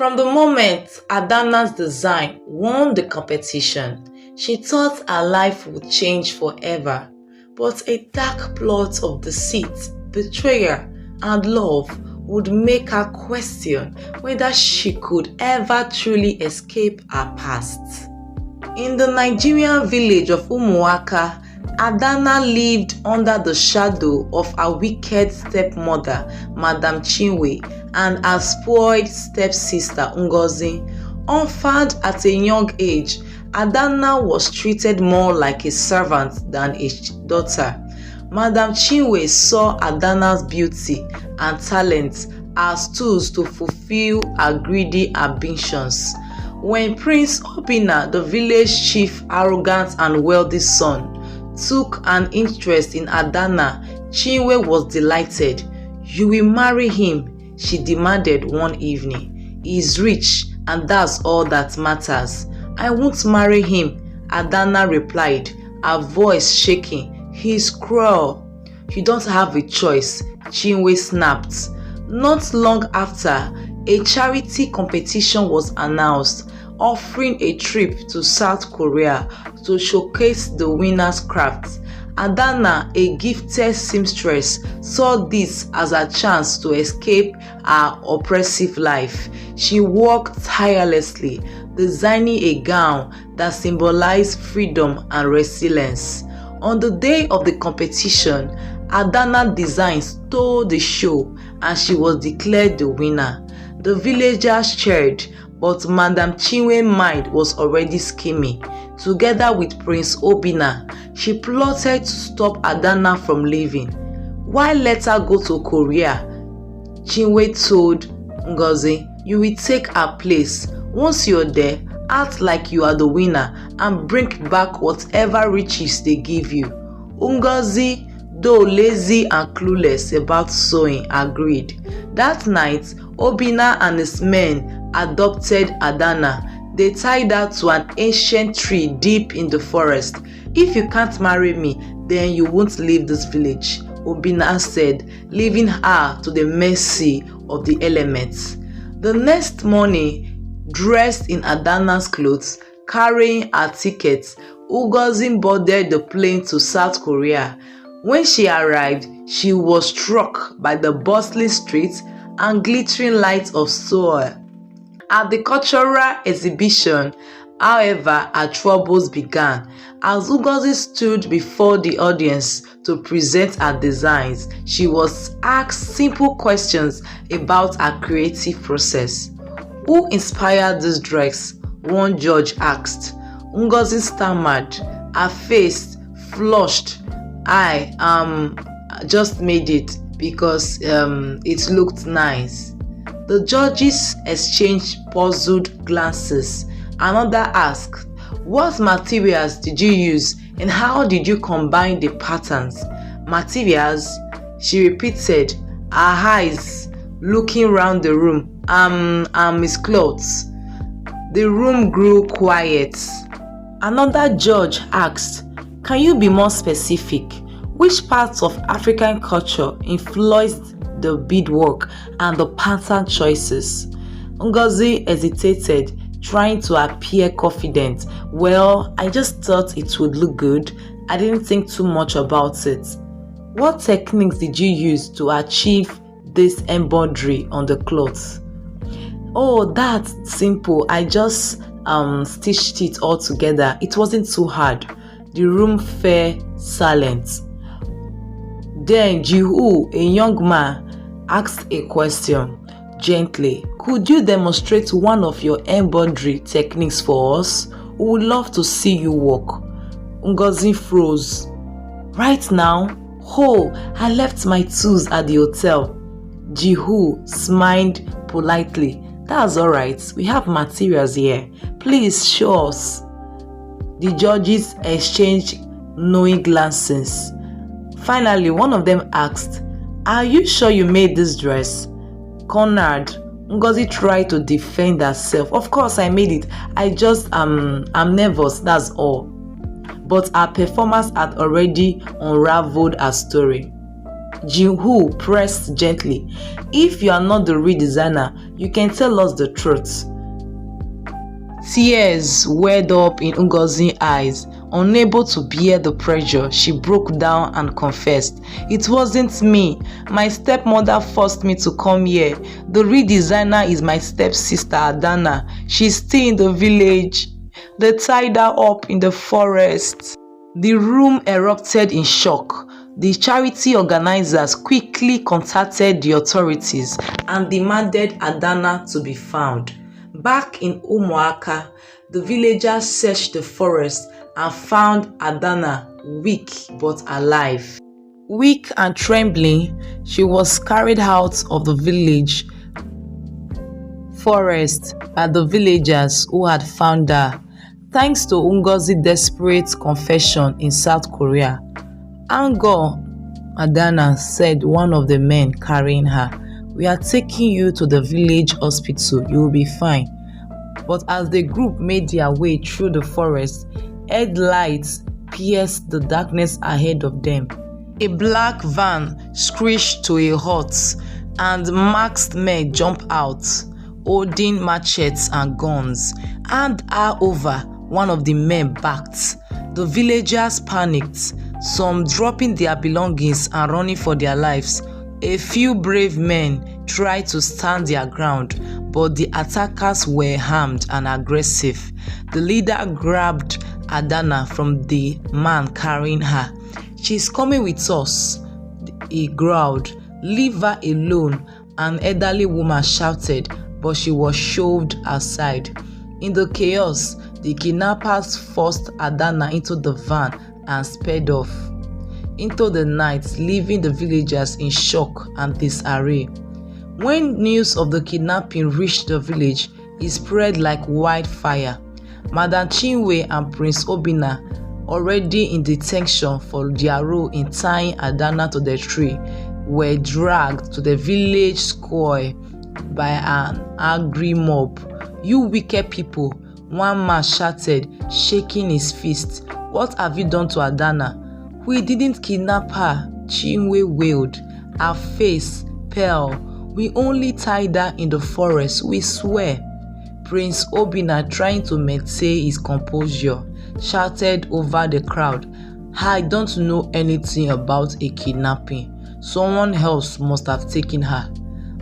From the moment Adana's design won the competition, she thought her life would change forever. But a dark plot of deceit, betrayal, and love would make her question whether she could ever truly escape her past. In the Nigerian village of Umuaka, Adana lived under the shadow of her wicked stepmother, Madam Chinwe, and her spoiled stepsister, Ngozi. Orphaned at a young age, Adana was treated more like a servant than a daughter. Madam Chinwe saw Adana's beauty and talent as tools to fulfill her greedy ambitions. When Prince Obinna, the village chief's arrogant and wealthy son, took an interest in Adana, Chinwe was delighted. "You will marry him," she demanded one evening. "He is rich and that's all that matters." "I won't marry him," Adana replied, her voice shaking. "He is cruel." "You don't have a choice," Chinwe snapped. Not long after, a charity competition was announced, offering a trip to South Korea to showcase the winner's craft. Adana, a gifted seamstress, saw this as a chance to escape her oppressive life. She worked tirelessly, designing a gown that symbolized freedom and resilience. On the day of the competition, Adana's design stole the show and she was declared the winner. The villagers cheered, but Madam Chinwe's mind was already scheming. Together with Prince Obinna, she plotted to stop Adana from leaving. "Why let her go to Korea?" Chinwe told Ngozi. "You will take her place. Once you're there, act like you are the winner and bring back whatever riches they give you." Ngozi, though lazy and clueless about sewing, agreed. That night, Obinna and his men adopted Adana. They tied her to an ancient tree deep in the forest. "If you can't marry me, then you won't leave this village," Obinna said, leaving her to the mercy of the elements. The next morning, dressed in Adana's clothes, carrying her tickets, Ngozi boarded the plane to South Korea. When she arrived, she was struck by the bustling streets and glittering lights of Seoul. At the cultural exhibition, however, her troubles began. As Ngozi stood before the audience to present her designs, she was asked simple questions about her creative process. "Who inspired this dress?" one judge asked. Ngozi stammered, her face flushed. "I just made it because it looked nice." The judges exchanged puzzled glances. Another asked, "What materials did you use and how did you combine the patterns?" "Materials," she repeated, her eyes looking round the room. Miss clothes." The room grew quiet. Another judge asked, "Can you be more specific? Which parts of African culture influenced the beadwork and the pattern choices?" Ngozi hesitated, trying to appear confident. "Well, I just thought it would look good. I didn't think too much about it." "What techniques did you use to achieve this embroidery on the clothes?" "Oh, that's simple. I just stitched it all together. It wasn't too hard." The room fell silent. Then Jihu, a young man, asked a question gently. "Could you demonstrate one of your embroidery techniques for us? We would love to see you work." Ngozi froze. "Right now? Oh, I left my tools at the hotel." Jihu smiled politely. "That's all right. We have materials here. Please show us." The judges exchanged knowing glances. Finally, one of them asked, "Are you sure you made this dress?" Cornered, Ngozi tried to defend herself. "Of course I made it. I just I'm nervous, that's all." But her performance had already unraveled her story. Jin-Woo pressed gently. If you are not the real designer, you can tell us the truth. Tears welled up in Ngozi's eyes. Unable to bear the pressure, she broke down and confessed. It wasn't me. My stepmother forced me to come here. The real designer is my stepsister Adana. She's still in the village. They tied her up in the forest. The room erupted in shock. The charity organizers quickly contacted the authorities and demanded Adana to be found. Back in Umuaka, the villagers searched the forest and found Adana weak but alive. Weak and trembling, she was carried out of the village forest by the villagers who had found her. Thanks to Ngozi's desperate confession in South Korea, Angor Adana said one of the men carrying her, "We are taking you to the village hospital, you will be fine." But as the group made their way through the forest, headlights pierced the darkness ahead of them. A black van screeched to a halt, and masked men jumped out, holding machetes and guns. Hand her over, one of the men backed. The villagers panicked, some dropping their belongings and running for their lives. A few brave men tried to stand their ground, but the attackers were armed and aggressive. The leader grabbed Adana from the man carrying her. "She's coming with us," he growled. "Leave her alone," an elderly woman shouted, but she was shoved aside. In the chaos, the kidnappers forced Adana into the van and sped off into the night, leaving the villagers in shock and disarray. When news of the kidnapping reached the village, it spread like wildfire. Madam Chinwe and Prince Obinna, already in detention for their role in tying Adana to the tree, were dragged to the village square by an angry mob. "You wicked people," one man shouted, shaking his fist. "What have you done to Adana?" "We didn't kidnap her," Chinwe wailed, her face pale. "We only tied her in the forest, we swear." Prince Obinna, trying to maintain his composure, shouted over the crowd, "I don't know anything about a kidnapping. Someone else must have taken her."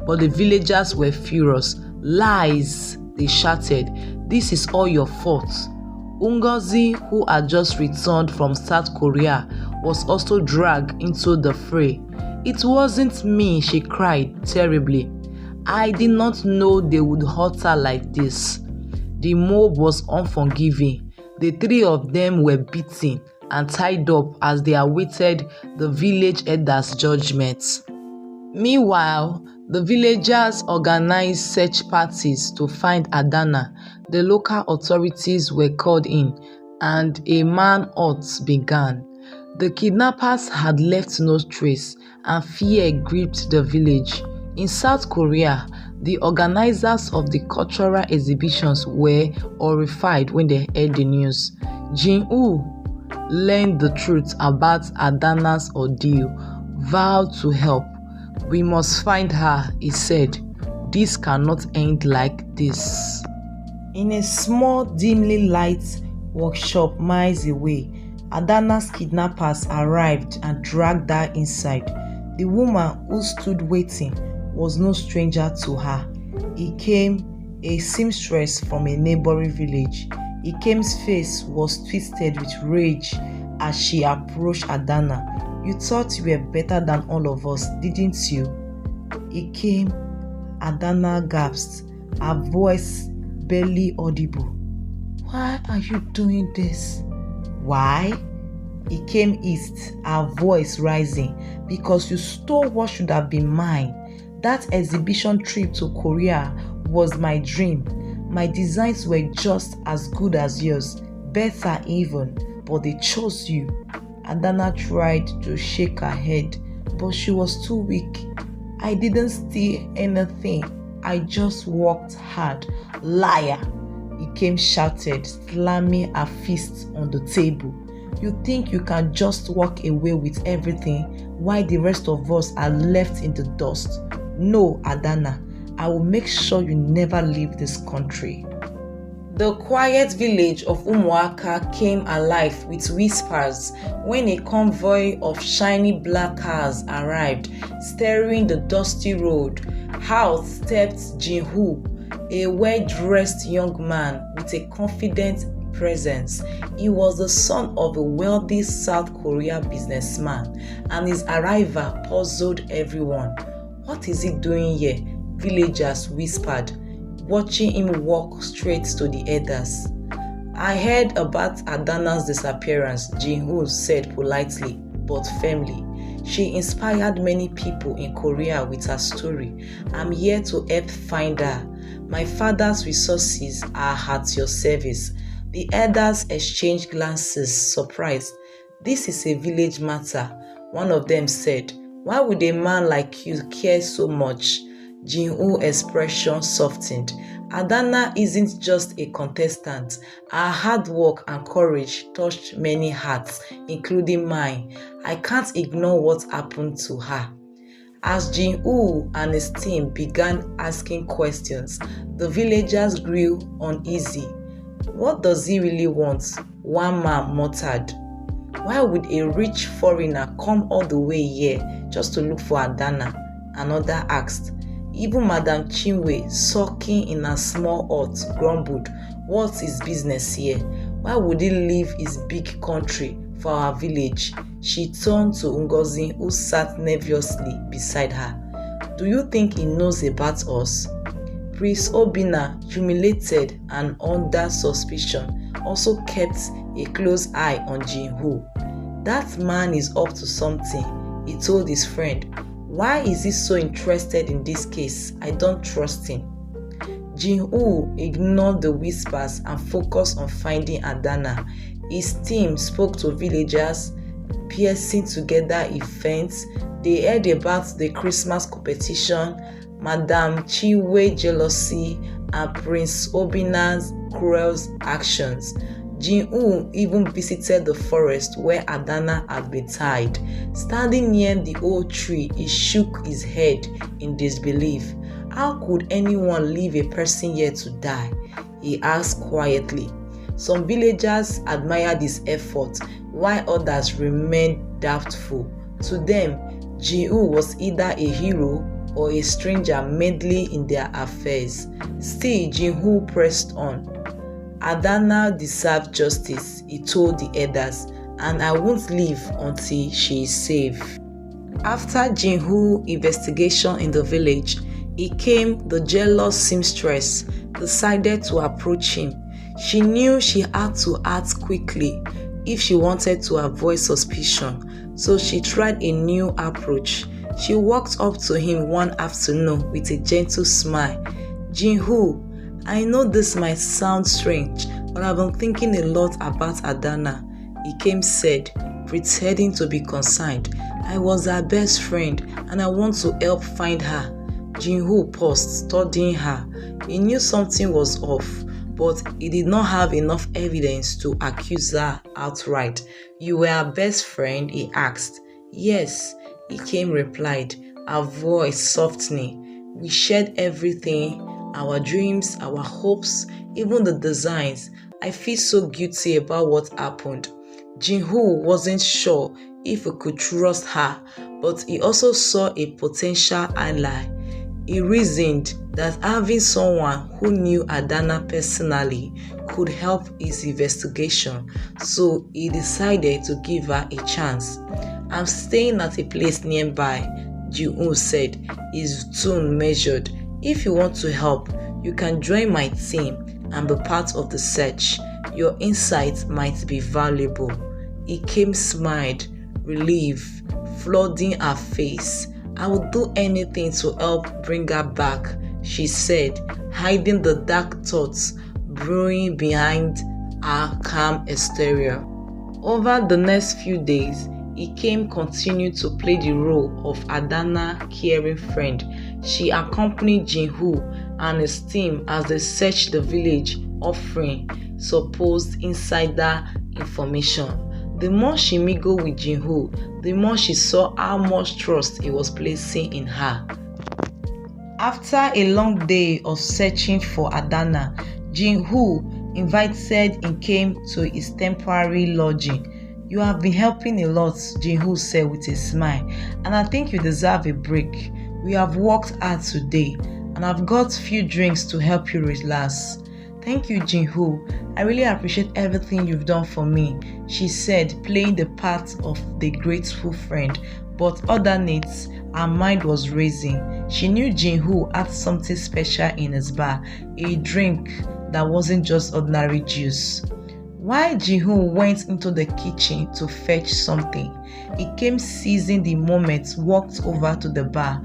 But the villagers were furious. "Lies!" they shouted. "This is all your fault." Ngozi, who had just returned from South Korea, was also dragged into the fray. "It wasn't me," she cried terribly. "I did not know they would hurt her like this." The mob was unforgiving. The three of them were beaten and tied up as they awaited the village elder's judgment. Meanwhile, the villagers organized search parties to find Adana. The local authorities were called in, and a manhunt began. The kidnappers had left no trace, and fear gripped the village. In South Korea, the organizers of the cultural exhibitions were horrified when they heard the news. Jin-Woo learned the truth about Adana's ordeal, vowed to help. "We must find her," he said. "This cannot end like this." In a small, dimly lit workshop miles away, Adana's kidnappers arrived and dragged her inside. The woman who stood waiting was no stranger to her. Ikem, a seamstress from a neighboring village. Ikem's face was twisted with rage as she approached Adana. "You thought you were better than all of us, didn't you?" Ikem, Adana gasped, her voice barely audible. "Why are you doing this?" "Why?" Ikem hissed, her voice rising. "Because you stole what should have been mine. That exhibition trip to Korea was my dream. My designs were just as good as yours, better even, but they chose you." Adana tried to shake her head, but she was too weak. "I didn't steal anything. I just worked hard." "Liar!" Ikem shouted, slamming her fist on the table. "You think you can just walk away with everything? while the rest of us are left in the dust. No, Adana, I will make sure you never leave this country. The quiet village of Umuaka came alive with whispers when a convoy of shiny black cars arrived, steering the dusty road. Out stepped Jinhu, a well-dressed young man with a confident presence. He was the son of a wealthy South Korea businessman, and his arrival puzzled everyone. "What is he doing here?" villagers whispered, watching him walk straight to the elders. "I heard about Adana's disappearance," Jinhu said politely but firmly. "She inspired many people in Korea with her story. I'm here to help find her. My father's resources are at your service." The elders exchanged glances, surprised. "This is a village matter," one of them said. "Why would a man like you care so much?" Jinhu's expression softened. "Adana isn't just a contestant. Her hard work and courage touched many hearts, including mine. I can't ignore what happened to her." As Jinhu and his team began asking questions, the villagers grew uneasy. "What does he really want?" one man muttered. "Why would a rich foreigner come all the way here just to look for Adana?" another asked. Even Madam Chinwe, sulking in a small hut, grumbled, "What's his business here? Why would he leave his big country for our village?" She turned to Ngozi, who sat nervously beside her. "Do you think he knows about us?" Prince Obina, humiliated and under suspicion, also kept a close eye on Jinhu. "That man is up to something," he told his friend. "Why is he so interested in this case? I don't trust him." Jinhu ignored the whispers and focused on finding Adana. His team spoke to villagers, piecing together events. They heard about the Christmas competition, Madam Chiwe's jealousy, and Prince Obina's cruel actions. Jinhu even visited the forest where Adana had been tied. Standing near the old tree, he shook his head in disbelief. "How could anyone leave a person here to die?" he asked quietly. Some villagers admired his effort, while others remained doubtful. To them, Jinhu was either a hero or a stranger meddling in their affairs. Still, Jinhu pressed on. "Adana deserves justice," he told the elders, "and I won't leave until she is safe." After Jinhu's investigation in the village, the jealous seamstress decided to approach him. She knew she had to act quickly if she wanted to avoid suspicion, so she tried a new approach. She walked up to him one afternoon with a gentle smile. "Jinhu, I know this might sound strange, but I've been thinking a lot about Adana," Ikem said, pretending to be concerned. "I was her best friend and I want to help find her." Jinhu paused, studying her. He knew something was off, but he did not have enough evidence to accuse her outright. "You were her best friend?" he asked. "Yes," Ikem replied, her voice softening. "We shared everything. Our dreams, our hopes, even the designs. I feel so guilty about what happened." Jinhu wasn't sure if he could trust her, but he also saw a potential ally. He reasoned that having someone who knew Adana personally could help his investigation, so he decided to give her a chance. "I'm staying at a place nearby," Jinhu said, his tone measured. "If you want to help, you can join my team and be part of the search. Your insights might be valuable." Ikem smiled, relief flooding her face. "I will do anything to help bring her back," she said, hiding the dark thoughts brewing behind her calm exterior. Over the next few days, Ikem continued to play the role of Adana's caring friend. She accompanied Jinhu and his team as they searched the village, offering supposed insider information. The more she mingled with Jin-Woo, the more she saw how much trust he was placing in her. After a long day of searching for Adana, Jin-Woo invited him to his temporary lodging. "You have been helping a lot," Jin-Woo said with a smile, "and I think you deserve a break. We have worked hard today, and I've got few drinks to help you relax." "Thank you, Jin-Woo. I really appreciate everything you've done for me," she said, playing the part of the grateful friend. But underneath, her mind was racing. She knew Jin-Woo had something special in his bar, a drink that wasn't just ordinary juice. While Jin-Woo went into the kitchen to fetch something, he came seizing the moment, walked over to the bar.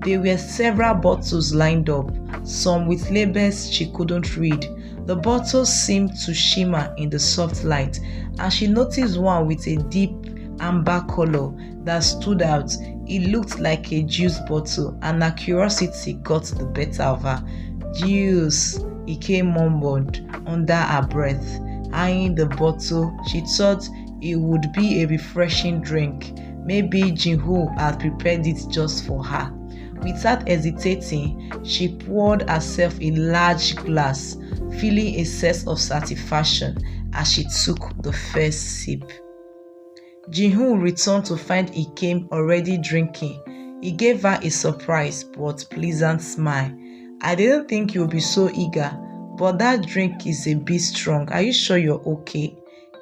There were several bottles lined up, some with labels she couldn't read. The bottles seemed to shimmer in the soft light, and she noticed one with a deep amber color that stood out. It looked like a juice bottle, and her curiosity got the better of her. "Juice," Ike mumbled under her breath. Eyeing the bottle, she thought it would be a refreshing drink. Maybe Jin-Woo had prepared it just for her. Without hesitating, she poured herself a large glass, feeling a sense of satisfaction as she took the first sip. Jin-Woo returned to find Ike already drinking. He gave her a surprise but pleasant smile. "I didn't think you would be so eager, but that drink is a bit strong. Are you sure you're okay?"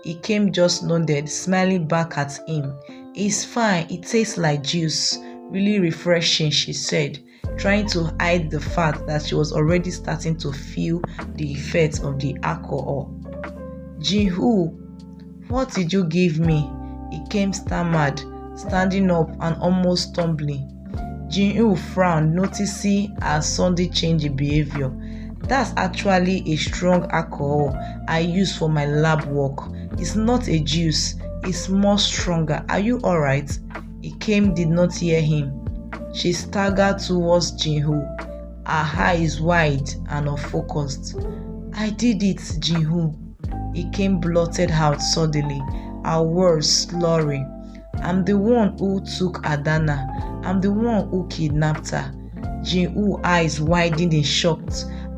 Ike just nodded, smiling back at him. "It's fine, it tastes like juice. Really refreshing," she said, trying to hide the fact that she was already starting to feel the effects of the alcohol. "Jin-Woo, what did you give me?" Ike stammered, standing up and almost stumbling. Jin-Woo frowned, noticing her sudden change in behavior. "That's actually a strong alcohol I use for my lab work. It's not a juice, it's more stronger. Are you alright?" Ike did not hear him. She staggered towards Jin-Woo, her eyes wide and unfocused. "I did it, Jin-Woo," Ike blurted out suddenly, her words slurring. "I'm the one who took Adana. I'm the one who kidnapped her." Jin-Woo's eyes widened in shock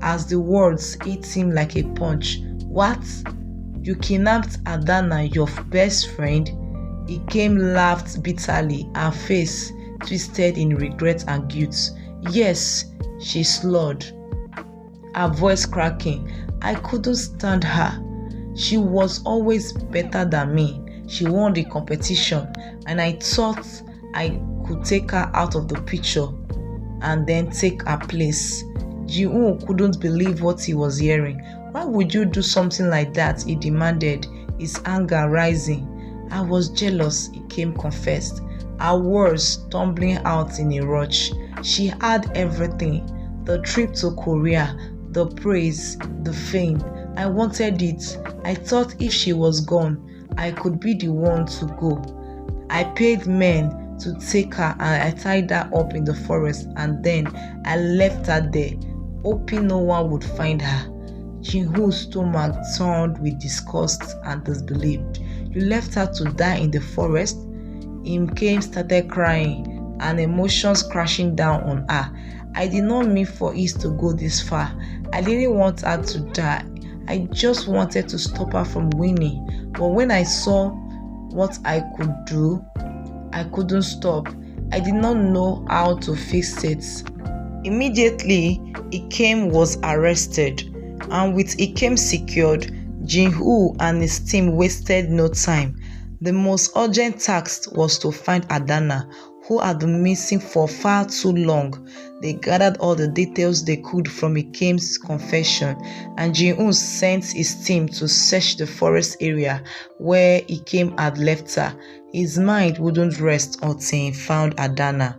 as the words hit him like a punch. "What? You kidnapped Adana, your best friend?" Ike laughed bitterly, her face twisted in regret and guilt. "Yes," she slurred, her voice cracking. "I couldn't stand her. She was always better than me. She won the competition, and I thought I could take her out of the picture and then take her place." Jin-Woo couldn't believe what he was hearing. "Why would you do something like that?" he demanded, his anger rising. "I was jealous," Ike confessed, her words tumbling out in a rush. "She had everything. The trip to Korea, the praise, the fame. I wanted it. I thought if she was gone, I could be the one to go. I paid men to take her and I tied her up in the forest, and then I left her there, hoping no one would find her." Jin-Woo's stomach turned with disgust and disbelief. "You left her to die in the forest?" Ike started crying, and emotions crashing down on her. "I did not mean for it to go this far. I didn't want her to die. I just wanted to stop her from winning. But when I saw what I could do, I couldn't stop. I did not know how to fix it." Immediately, Ike was arrested, and with Ike secured, Jin-Woo and his team wasted no time. The most urgent task was to find Adana, who had been missing for far too long. They gathered all the details they could from Ike's confession, and Jin-Woo sent his team to search the forest area where Ike had left her. His mind wouldn't rest until he found Adana.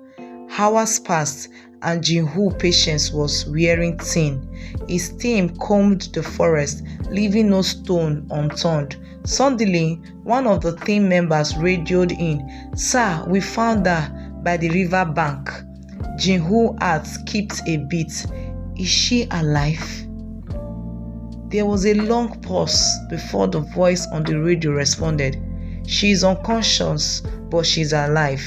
Hours passed, and Jin-Woo's patience was wearing thin. His team combed the forest, leaving no stone unturned. Suddenly, one of the team members radioed in, "Sir, we found her by the river bank." Jin-Woo's heart skipped a beat. "Is she alive?" There was a long pause before the voice on the radio responded. She is unconscious, but she's alive.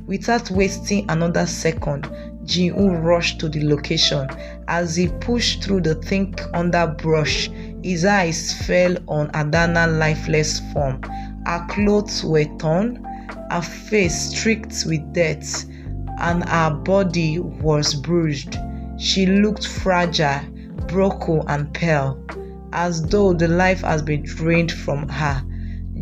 Without wasting another second, Jin-woo rushed to the location. As he pushed through the thick underbrush, his eyes fell on Adana's lifeless form. Her clothes were torn, her face streaked with death, and her body was bruised. She looked fragile, broken and pale, as though the life has been drained from her.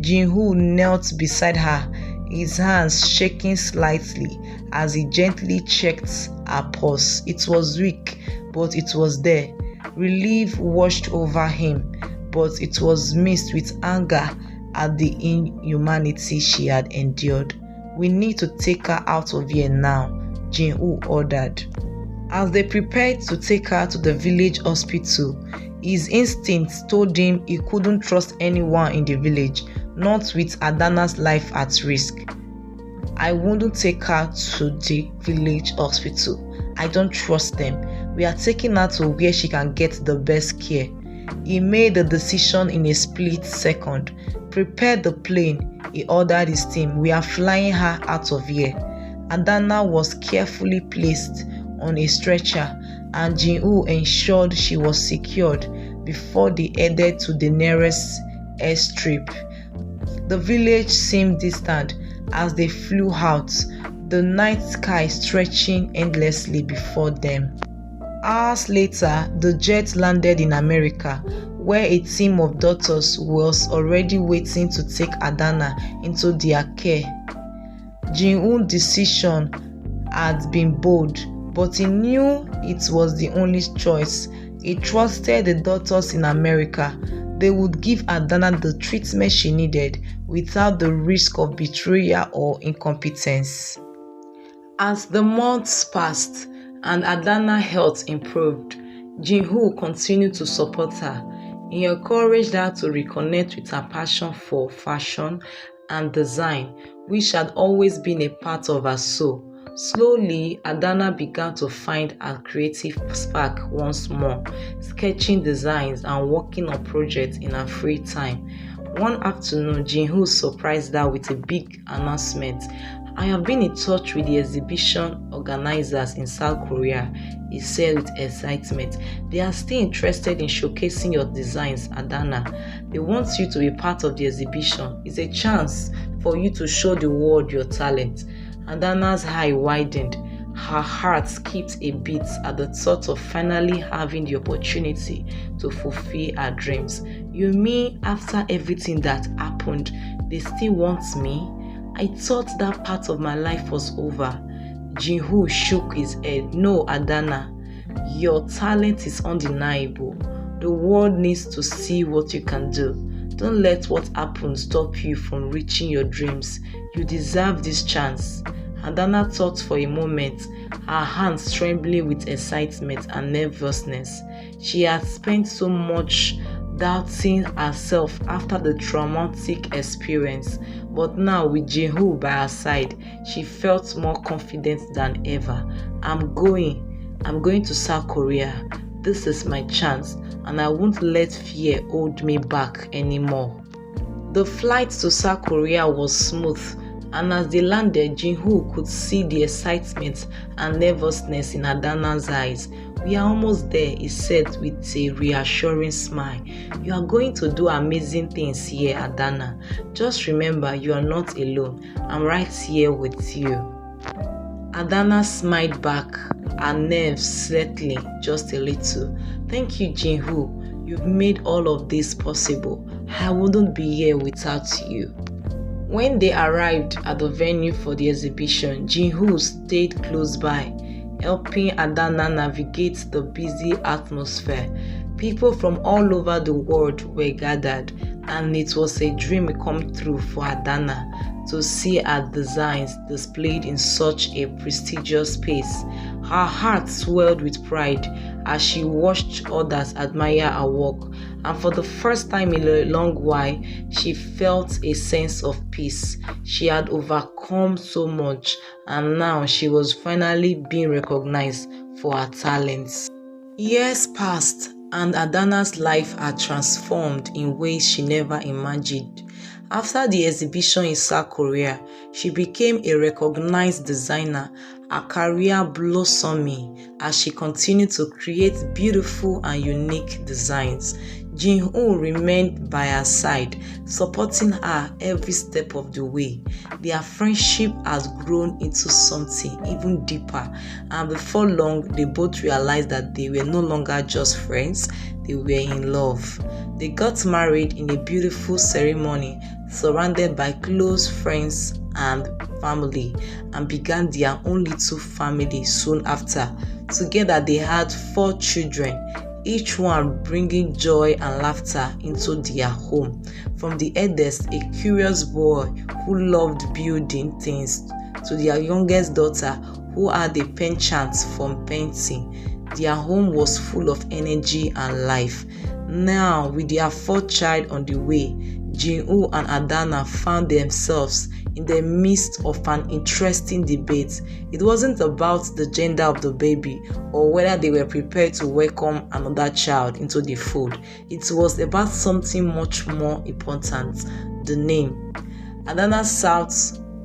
Jin-woo knelt beside her, his hands shaking slightly as he gently checked her pulse. It was weak, but it was there. Relief washed over him, but it was mixed with anger at the inhumanity she had endured. "We need to take her out of here now," Jin-woo ordered. As they prepared to take her to the village hospital, his instincts told him he couldn't trust anyone in the village, not with Adana's life at risk. "I wouldn't take her to the village hospital. I don't trust them. We are taking her to where she can get the best care." He made the decision in a split second. "Prepare the plane," he ordered his team. "We are flying her out of here." Adana was carefully placed on a stretcher, and Jin-woo ensured she was secured before they headed to the nearest airstrip. The village seemed distant as they flew out, the night sky stretching endlessly before them. Hours later, the jet landed in America, where a team of doctors was already waiting to take Adana into their care. Jin-woo's decision had been bold, but he knew it was the only choice. He trusted the doctors in America. They would give Adana the treatment she needed without the risk of betrayal or incompetence. As the months passed and Adana's health improved, Jin-woo continued to support her. He encouraged her to reconnect with her passion for fashion and design, which had always been a part of her soul. Slowly, Adana began to find her creative spark once more, sketching designs and working on projects in her free time. One afternoon, Jin-woo surprised her with a big announcement. "I have been in touch with the exhibition organizers in South Korea," he said with excitement. "They are still interested in showcasing your designs, Adana. They want you to be part of the exhibition. It's a chance for you to show the world your talent." Adana's eye widened. Her heart skipped a beat at the thought of finally having the opportunity to fulfill her dreams. "You mean after everything that happened, they still want me? I thought that part of my life was over." Jin-woo shook his head. "No, Adana. Your talent is undeniable. The world needs to see what you can do. Don't let what happened stop you from reaching your dreams. You deserve this chance." Adana thought for a moment, her hands trembling with excitement and nervousness. She had spent so much doubting herself after the traumatic experience, but now with Jin-woo by her side, she felt more confident than ever. I'm going to South Korea. This is my chance, and I won't let fear hold me back anymore." The flight to South Korea was smooth, and as they landed, Jin-woo could see the excitement and nervousness in Adana's eyes. "We are almost there," he said with a reassuring smile. "You are going to do amazing things here, Adana. Just remember, you are not alone. I'm right here with you." Adana smiled back, her nerves settling just a little. "Thank you, Jin-woo. You've made all of this possible. I wouldn't be here without you." When they arrived at the venue for the exhibition, Jin-woo stayed close by, helping Adana navigate the busy atmosphere. People from all over the world were gathered, and it was a dream come true for Adana to see her designs displayed in such a prestigious space. Her heart swelled with pride as she watched others admire her work, and for the first time in a long while, she felt a sense of peace. She had overcome so much, and now she was finally being recognized for her talents. Years passed, and Adana's life had transformed in ways she never imagined. After the exhibition in South Korea, she became a recognized designer, her career blossoming as she continued to create beautiful and unique designs. Jin-woo remained by her side, supporting her every step of the way. Their friendship has grown into something even deeper, and before long, they both realized that they were no longer just friends, they were in love. They got married in a beautiful ceremony, surrounded by close friends and family, and began their own little family soon after. Together, they had 4 children, each one bringing joy and laughter into their home. From the eldest, a curious boy who loved building things, to their youngest daughter who had a penchant for painting. Their home was full of energy and life. Now, with their 4th child on the way, Jin-woo and Adana found themselves in the midst of an interesting debate. It wasn't about the gender of the baby or whether they were prepared to welcome another child into the fold. It was about something much more important: the name. Adana sat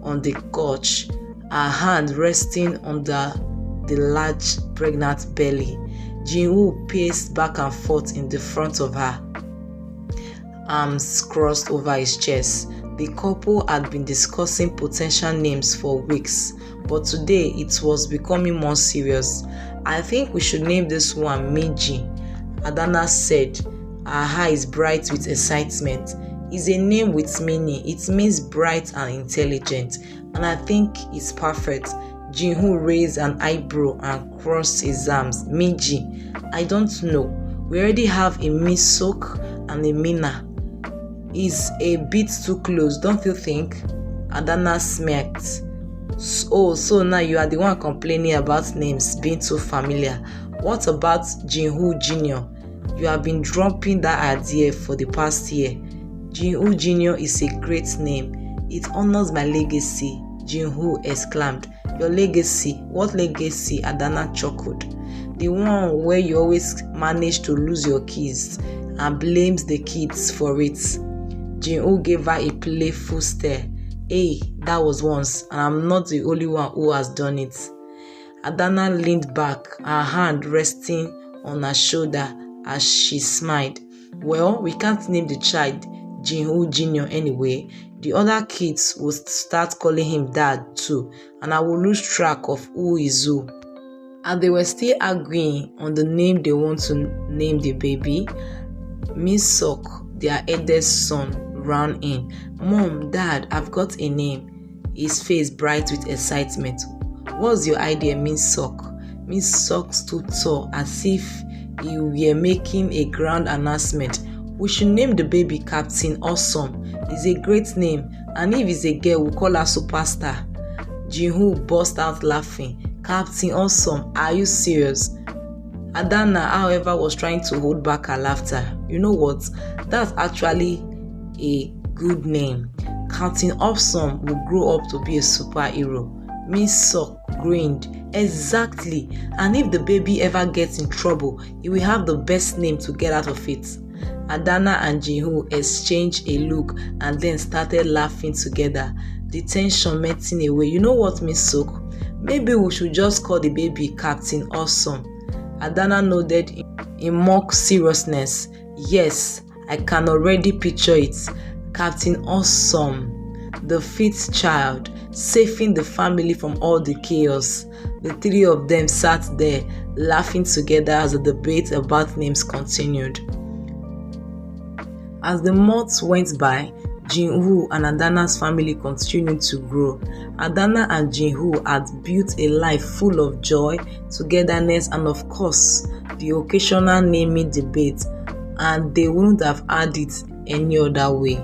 on the couch, her hand resting under the large pregnant belly. Jin-woo paced back and forth in the front of her, arms crossed over his chest. The couple had been discussing potential names for weeks, but today it was becoming more serious. "I think we should name this one Meiji," Adana said, her eyes bright with excitement. "It's a name with meaning. It means bright and intelligent, and I think it's perfect." Jin-woo raised an eyebrow and crossed his arms. "Meiji? I don't know. We already have a Miss Sok and a Mina. Is a bit too close, don't you think?" Adana smirked. "Oh, so now you are the one complaining about names being too familiar. What about Jin-woo Jr.? You have been dropping that idea for the past year." "Jin-woo Jr. is a great name. It honors my legacy," Jin-woo exclaimed. "Your legacy? What legacy?" Adana chuckled. "The one where you always manage to lose your keys and blames the kids for it." Jin-woo gave her a playful stare. "Hey, that was once, and I'm not the only one who has done it." Adana leaned back, her hand resting on her shoulder as she smiled. "Well, we can't name the child Jin-woo Jr. anyway. The other kids will start calling him Dad too, and I will lose track of who is who." And they were still arguing on the name they want to name the baby. Miss Sok, their eldest son, ran in. "Mom, Dad, I've got a name." His face bright with excitement. "What's your idea, Miss Sok?" Miss Sok stood tall as if he were making a grand announcement. "We should name the baby Captain Awesome. It's a great name, and if it's a girl, we'll call her Superstar." Jin-woo burst out laughing. "Captain Awesome, are you serious?" Adana, however, was trying to hold back her laughter. "You know what? That's actually a good name. Captain Awesome will grow up to be a superhero." Miss Sok grinned. "Exactly, and if the baby ever gets in trouble, he will have the best name to get out of it." Adana and Jin-woo exchanged a look and then started laughing together, the tension melting away. "You know what, Miss Sok? Maybe we should just call the baby Captain Awesome." Adana nodded in mock seriousness. "Yes, I can already picture it. Captain Awesome, the 5th child, saving the family from all the chaos." The 3 of them sat there, laughing together as the debate about names continued. As the months went by, Jin-woo and Adana's family continued to grow. Adana and Jin-woo had built a life full of joy, togetherness, and of course, the occasional naming debate, and they wouldn't have had it any other way.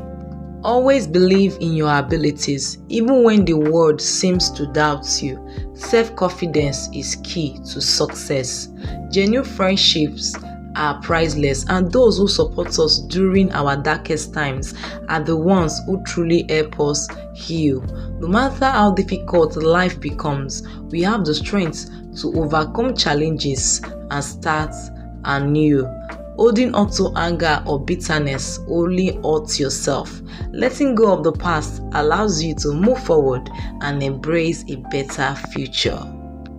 Always believe in your abilities, even when the world seems to doubt you. Self-confidence is key to success. Genuine friendships are priceless, and those who support us during our darkest times are the ones who truly help us heal. No matter how difficult life becomes, we have the strength to overcome challenges and start anew. Holding on to anger or bitterness only hurts yourself. Letting go of the past allows you to move forward and embrace a better future.